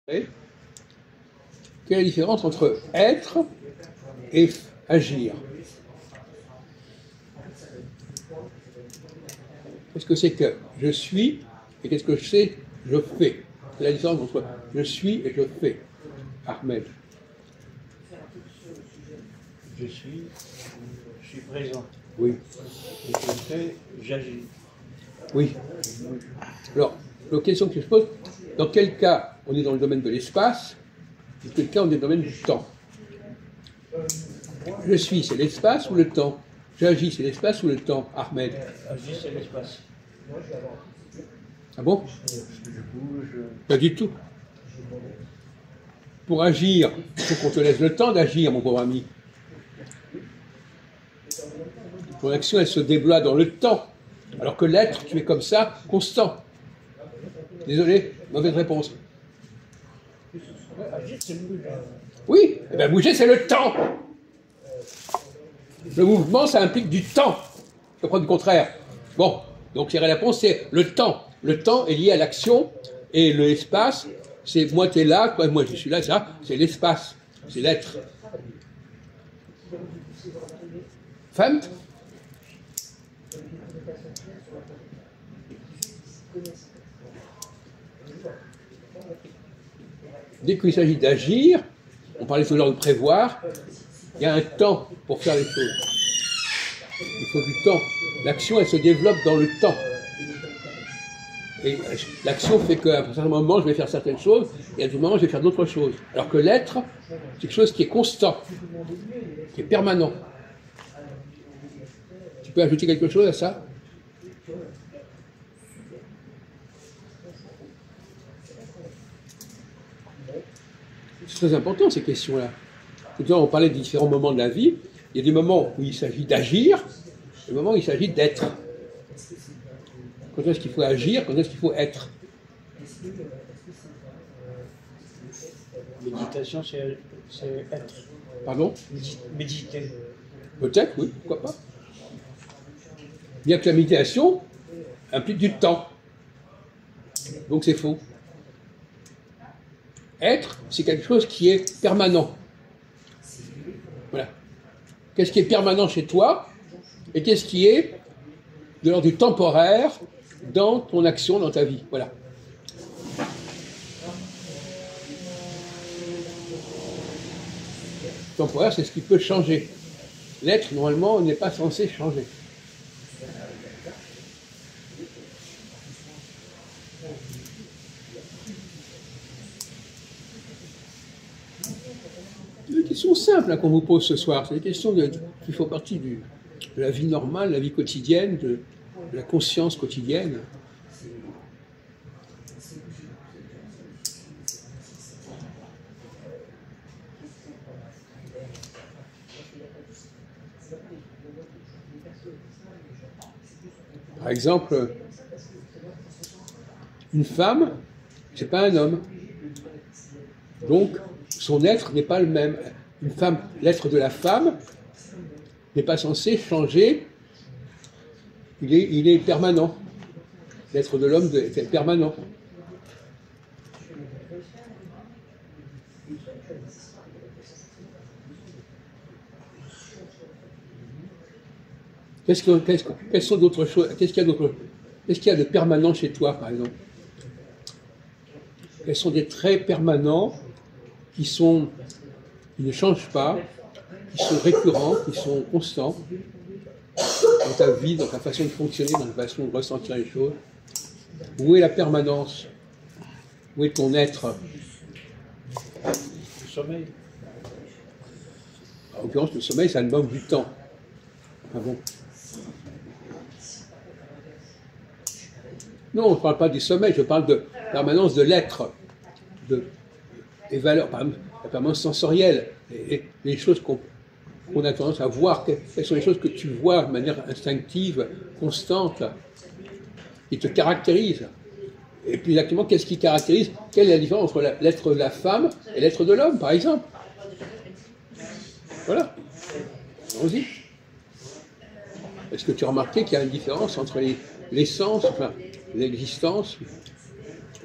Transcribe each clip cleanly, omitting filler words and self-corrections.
Quelle est la différence entre être et agir? Qu'est-ce que c'est que je suis et qu'est-ce que c'est je fais? C'est la différence entre je suis et je fais. Ahmed. Je suis présent. Oui. Et je fais, j'agis. Oui. Alors, la question que je pose, dans quel cas on est dans le domaine de l'espace, dans quel cas on est dans le domaine du temps? Je suis, c'est l'espace ou le temps? J'agis, c'est l'espace ou le temps, Ahmed? Agir, c'est l'espace. Ah bon? Je bouge. Pas du tout. Pour agir, il faut qu'on te laisse le temps d'agir, mon pauvre ami. Ton action, elle se déploie dans le temps. Alors que l'être, tu es comme ça, constant. Désolé, mauvaise réponse. Agir, c'est bouger. Oui, eh bien bouger, c'est le temps. Le mouvement, ça implique du temps. Je crois du contraire. Bon, donc la réponse, c'est le temps. Le temps est lié à l'action, et l'espace, c'est moi, tu es là, toi, moi, je suis là, ça, c'est l'espace, c'est l'être. Femme? Dès qu'il s'agit d'agir, on parlait tout à l'heure de prévoir, il y a un temps pour faire les choses. Il faut du temps. L'action, elle se développe dans le temps. Et l'action fait qu'à un certain moment, je vais faire certaines choses, et à un moment, je vais faire d'autres choses. Alors que l'être, c'est quelque chose qui est constant, qui est permanent. Tu peux ajouter quelque chose à ça? C'est très important, ces questions-là. Tout à l'heure, on parlait des différents moments de la vie. Il y a des moments où il s'agit d'agir, et des moments où il s'agit d'être. Quand est-ce qu'il faut agir, quand est-ce qu'il faut être? Méditation, c'est être. Pardon? Méditer. Peut-être, oui, pourquoi pas. Bien que la méditation implique du temps. Donc c'est faux. Être, c'est quelque chose qui est permanent. Voilà. Qu'est-ce qui est permanent chez toi et qu'est-ce qui est de l'ordre du temporaire dans ton action, dans ta vie. Voilà. Temporaire, c'est ce qui peut changer. L'être, normalement, n'est pas censé changer. C'est des questions simples qu'on vous pose ce soir. C'est des questions qui font partie de la vie normale, de la vie quotidienne, de la conscience quotidienne. Par exemple, une femme, c'est pas un homme. Donc, son être n'est pas le même. Une femme, l'être de la femme n'est pas censé changer. Il est permanent. L'être de l'homme est permanent. Quelles sont d'autres choses? Qu'est-ce qu'il y a de permanent chez toi, par exemple? Quels sont des traits permanents qui ne changent pas, qui sont récurrents, qui sont constants dans ta vie, dans ta façon de fonctionner, dans ta façon de ressentir les choses? Où est la permanence? Où est ton être? Le sommeil. En l'occurrence, le sommeil, ça demande du temps. Ah bon? Non, on ne parle pas du sommeil, je parle de permanence de l'être, des valeurs, par exemple, la permanence sensorielle, les choses qu'on a tendance à voir, quelles sont les choses que tu vois de manière instinctive, constante, qui te caractérisent. Et plus exactement, qu'est-ce qui caractérise? Quelle est la différence entre l'être de la femme et l'être de l'homme, par exemple? Voilà. Allons-y. Est-ce que tu as remarqué qu'il y a une différence entre l'essence, enfin, l'existence,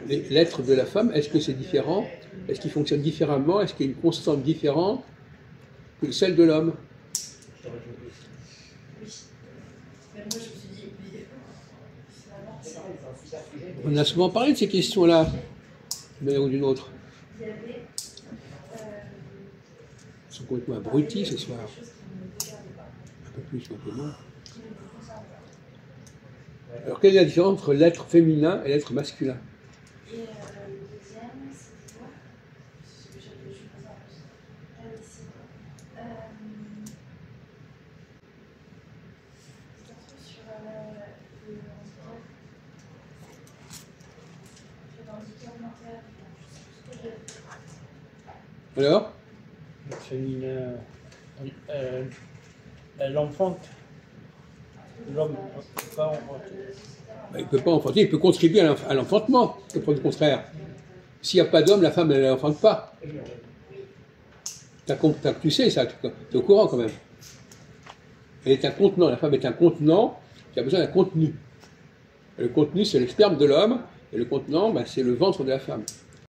l'être de la femme, est-ce que c'est différent? Est-ce qu'il fonctionne différemment? Est-ce qu'il y a une constante différente que celle de l'homme? On a souvent parlé de ces questions-là, d'une manière ou d'une autre. Ils sont complètement abrutis ce soir. Un peu plus, un peu moins. Alors, quelle est la différence entre l'être féminin et l'être masculin? Et le deuxième, c'est quoi? Je suis pas sur le handicap mental. Alors? Le féminin, elle enfante. L'homme ne peut pas enfanter. Il ne peut pas enfanter, il peut contribuer à l'enfantement, c'est pas le contraire. S'il n'y a pas d'homme, la femme, elle n'enfante pas. Tu sais ça, tu es au courant quand même. Elle est un contenant, la femme est un contenant qui a besoin d'un contenu. Et le contenu, c'est le sperme de l'homme, et le contenant, c'est le ventre de la femme.